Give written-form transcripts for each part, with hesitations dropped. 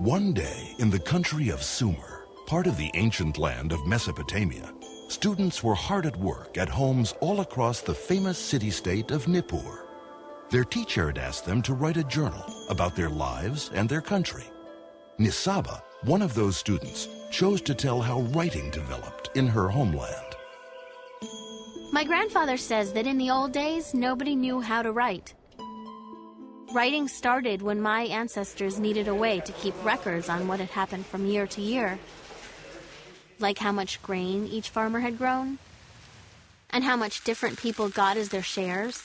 One day, in the country of Sumer, part of the ancient land of Mesopotamia, students were hard at work at homes all across the famous city-state of Nippur. Their teacher had asked them to write a journal about their lives and their country. Nisaba, one of those students, chose to tell how writing developed in her homeland. My grandfather says that in the old days, nobody knew how to write. Writing started when my ancestors needed a way to keep records on what had happened from year to year, like how much grain each farmer had grown, and how much different people got as their shares,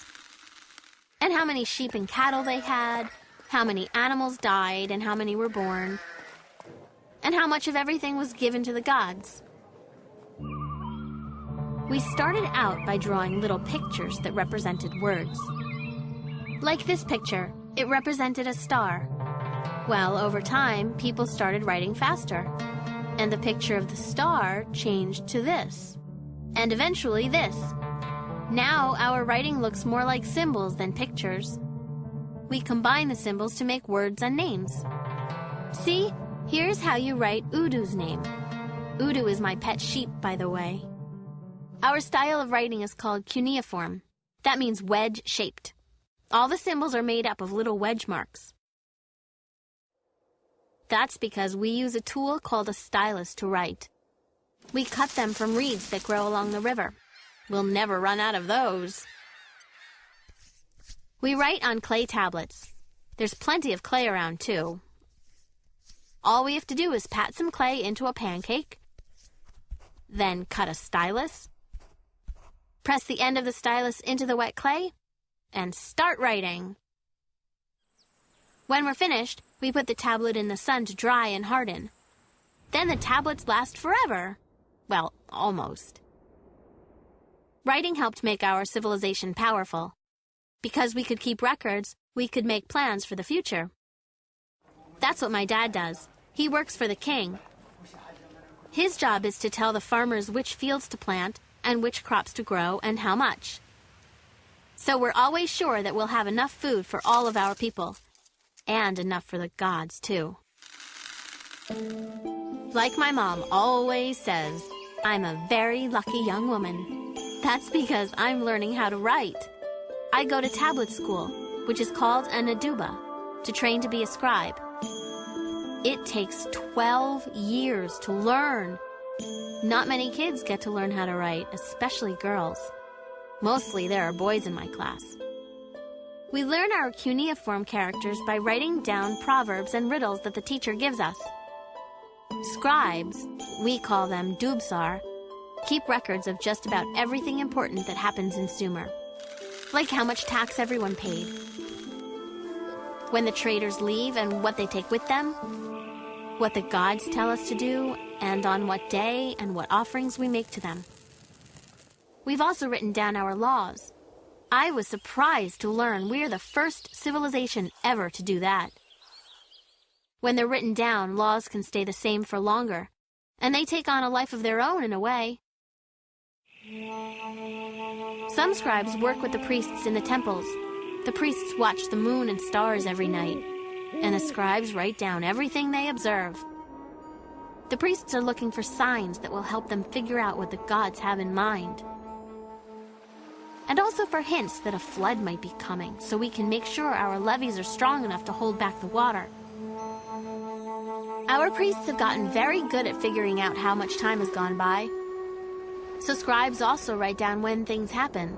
and how many sheep and cattle they had, how many animals died and how many were born, and how much of everything was given to the gods. We started out by drawing little pictures that represented words. Like this picture, it represented a star. Well, over time, people started writing faster, and the picture of the star changed to this, and eventually this. Now, our writing looks more like symbols than pictures. We combine the symbols to make words and names. See, here's how you write Udu's name. Udu is my pet sheep, by the way. Our style of writing is called cuneiform. That means wedge-shaped. All the symbols are made up of little wedge marks. That's because we use a tool called a stylus to write. We cut them from reeds that grow along the river. We'll never run out of those. We write on clay tablets. There's plenty of clay around, too. All we have to do is pat some clay into a pancake, then cut a stylus, press the end of the stylus into the wet clay, and start writing. When we're finished, we put the tablet in the sun to dry and harden. Then the tablets last forever. Well, almost. Writing helped make our civilization powerful. Because we could keep records, we could make plans for the future. That's what my dad does. He works for the king. His job is to tell the farmers which fields to plant and which crops to grow and how much. So we're always sure that we'll have enough food for all of our people. And enough for the gods, too. Like my mom always says, I'm a very lucky young woman. That's because I'm learning how to write. I go to tablet school, which is called an aduba, to train to be a scribe. It takes 12 years to learn. Not many kids get to learn how to write, especially girls. Mostly there are boys in my class. We learn our cuneiform characters by writing down proverbs and riddles that the teacher gives us. Scribes, we call them dubsar, keep records of just about everything important that happens in Sumer, like how much tax everyone paid, when the traders leave and what they take with them, what the gods tell us to do, and on what day and what offerings we make to them. We've also written down our laws. I was surprised to learn we're the first civilization ever to do that. When they're written down, laws can stay the same for longer, and they take on a life of their own in a way. Some scribes work with the priests in the temples. The priests watch the moon and stars every night, and the scribes write down everything they observe. The priests are looking for signs that will help them figure out what the gods have in mind. And also for hints that a flood might be coming, so we can make sure our levees are strong enough to hold back the water. Our priests have gotten very good at figuring out how much time has gone by. So scribes also write down when things happen.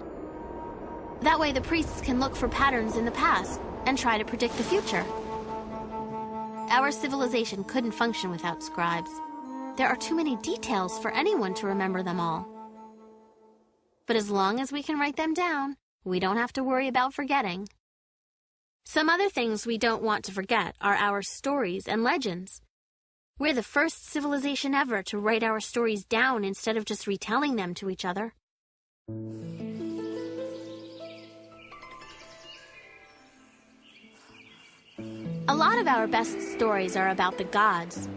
That way the priests can look for patterns in the past and try to predict the future. Our civilization couldn't function without scribes. There are too many details for anyone to remember them all. But as long as we can write them down, we don't have to worry about forgetting. Some other things we don't want to forget are our stories and legends. We're the first civilization ever to write our stories down instead of just retelling them to each other. A lot of our best stories are about the gods.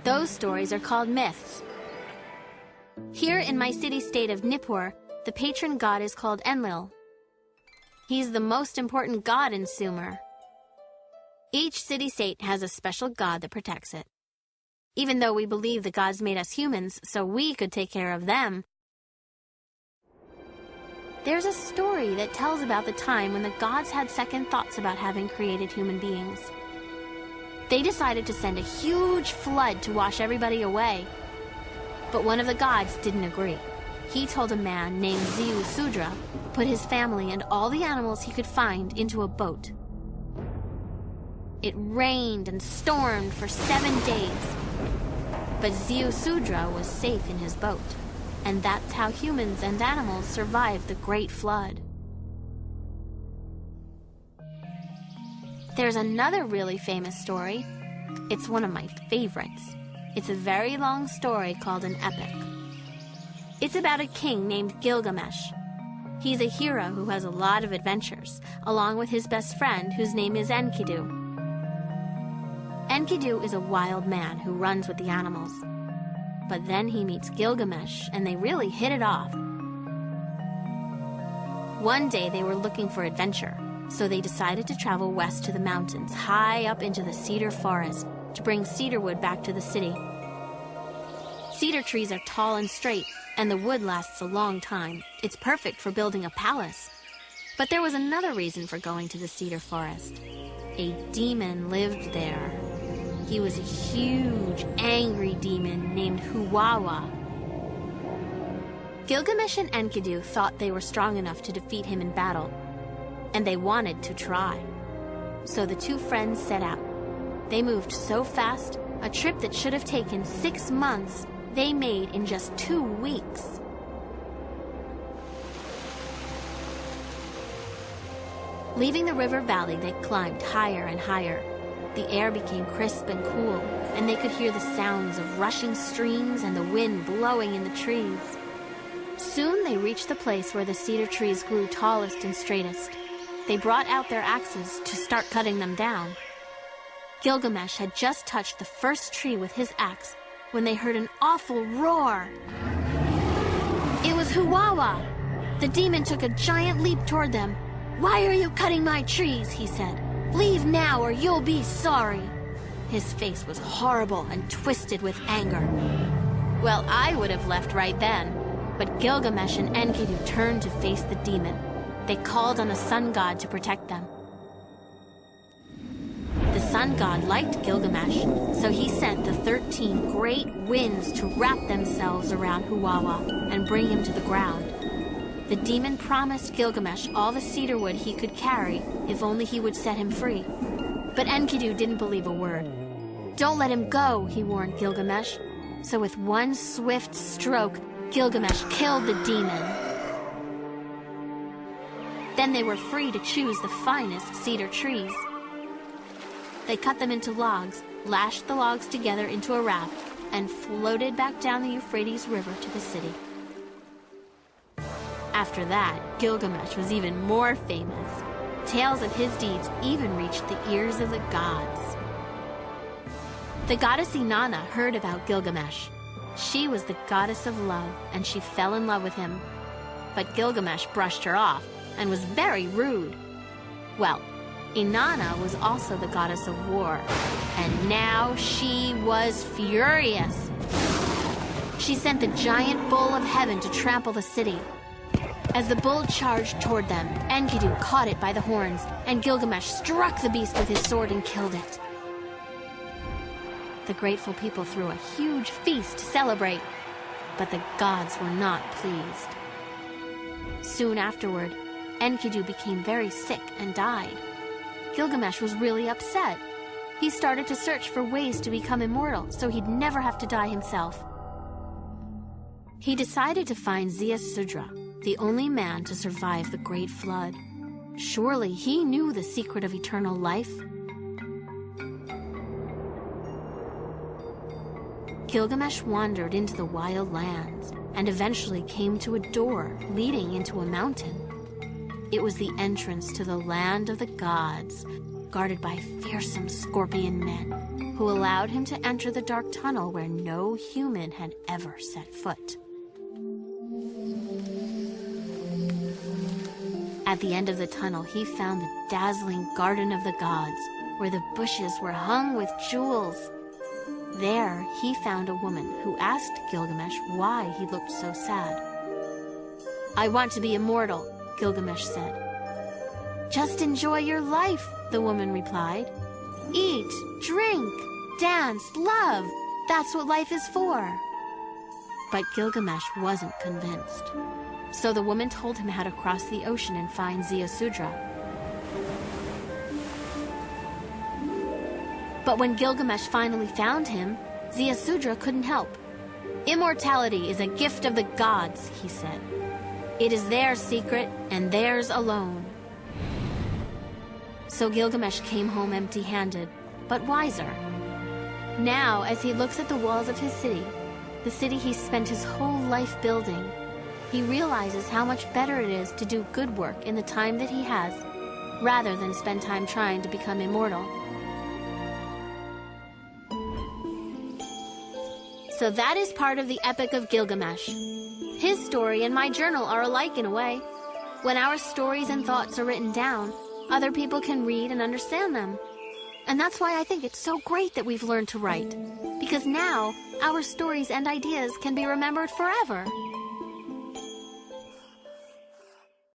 Those stories are called myths. Here in my city-state of Nippur, the patron god is called Enlil. He's the most important god in Sumer. Each city-state has a special god that protects it. Even though we believe the gods made us humans so we could take care of them, there's a story that tells about the time when the gods had second thoughts about having created human beings. They decided to send a huge flood to wash everybody away. But one of the gods didn't agree. He told a man named Sudra put his family and all the animals he could find into a boat. It rained and stormed for 7 days. But Sudra was safe in his boat. And that's how humans and animals survived the Great Flood. There's another really famous story. It's one of my favorites. It's a very long story called an epic. It's about a king named Gilgamesh. He's a hero who has a lot of adventures, along with his best friend whose name is Enkidu. Enkidu is a wild man who runs with the animals. But then he meets Gilgamesh, and they really hit it off. One day they were looking for adventure, so they decided to travel west to the mountains, high up into the cedar forest, to bring cedar wood back to the city. Cedar trees are tall and straight, and the wood lasts a long time. It's perfect for building a palace. But there was another reason for going to the cedar forest. A demon lived there. He was a huge, angry demon named Huwawa. Gilgamesh and Enkidu thought they were strong enough to defeat him in battle, and they wanted to try. So the two friends set out. They moved so fast, a trip that should have taken 6 months, they made in just 2 weeks. Leaving the river valley, they climbed higher and higher. The air became crisp and cool, and they could hear the sounds of rushing streams and the wind blowing in the trees. Soon they reached the place where the cedar trees grew tallest and straightest. They brought out their axes to start cutting them down. Gilgamesh had just touched the first tree with his axe when they heard an awful roar. It was Huwawa! The demon took a giant leap toward them. "Why are you cutting my trees?" he said. "Leave now or you'll be sorry." His face was horrible and twisted with anger. Well, I would have left right then, but Gilgamesh and Enkidu turned to face the demon. They called on the sun god to protect them. The sun god liked Gilgamesh, so he sent the 13 great winds to wrap themselves around Huwawa and bring him to the ground. The demon promised Gilgamesh all the cedar wood he could carry if only he would set him free. But Enkidu didn't believe a word. "Don't let him go," he warned Gilgamesh. So with one swift stroke, Gilgamesh killed the demon. Then they were free to choose the finest cedar trees. They cut them into logs, lashed the logs together into a raft, and floated back down the Euphrates River to the city. After that, Gilgamesh was even more famous. Tales of his deeds even reached the ears of the gods. The goddess Inanna heard about Gilgamesh. She was the goddess of love, and she fell in love with him. But Gilgamesh brushed her off and was very rude. Well, Inanna was also the goddess of war, and now she was furious. She sent the giant bull of heaven to trample the city. As the bull charged toward them, Enkidu caught it by the horns, and Gilgamesh struck the beast with his sword and killed it. The grateful people threw a huge feast to celebrate, but the gods were not pleased. Soon afterward, Enkidu became very sick and died. Gilgamesh was really upset. He started to search for ways to become immortal so he'd never have to die himself. He decided to find Sudra, the only man to survive the Great Flood. Surely he knew the secret of eternal life. Gilgamesh wandered into the wild lands and eventually came to a door leading into a mountain. It was the entrance to the land of the gods, guarded by fearsome scorpion men, who allowed him to enter the dark tunnel where no human had ever set foot. At the end of the tunnel, he found the dazzling Garden of the Gods, where the bushes were hung with jewels. There, he found a woman who asked Gilgamesh why he looked so sad. "I want to be immortal," Gilgamesh said. "Just enjoy your life," the woman replied. "Eat, drink, dance, love. That's what life is for." But Gilgamesh wasn't convinced. So the woman told him how to cross the ocean and find Ziusudra. But when Gilgamesh finally found him, Ziusudra couldn't help. "Immortality is a gift of the gods," he said. "It is their secret and theirs alone." So Gilgamesh came home empty-handed, but wiser. Now, as he looks at the walls of his city, the city he spent his whole life building, he realizes how much better it is to do good work in the time that he has, rather than spend time trying to become immortal. So that is part of the Epic of Gilgamesh. His story and my journal are alike in a way. When our stories and thoughts are written down, other people can read and understand them. And that's why I think it's so great that we've learned to write, because now our stories and ideas can be remembered forever.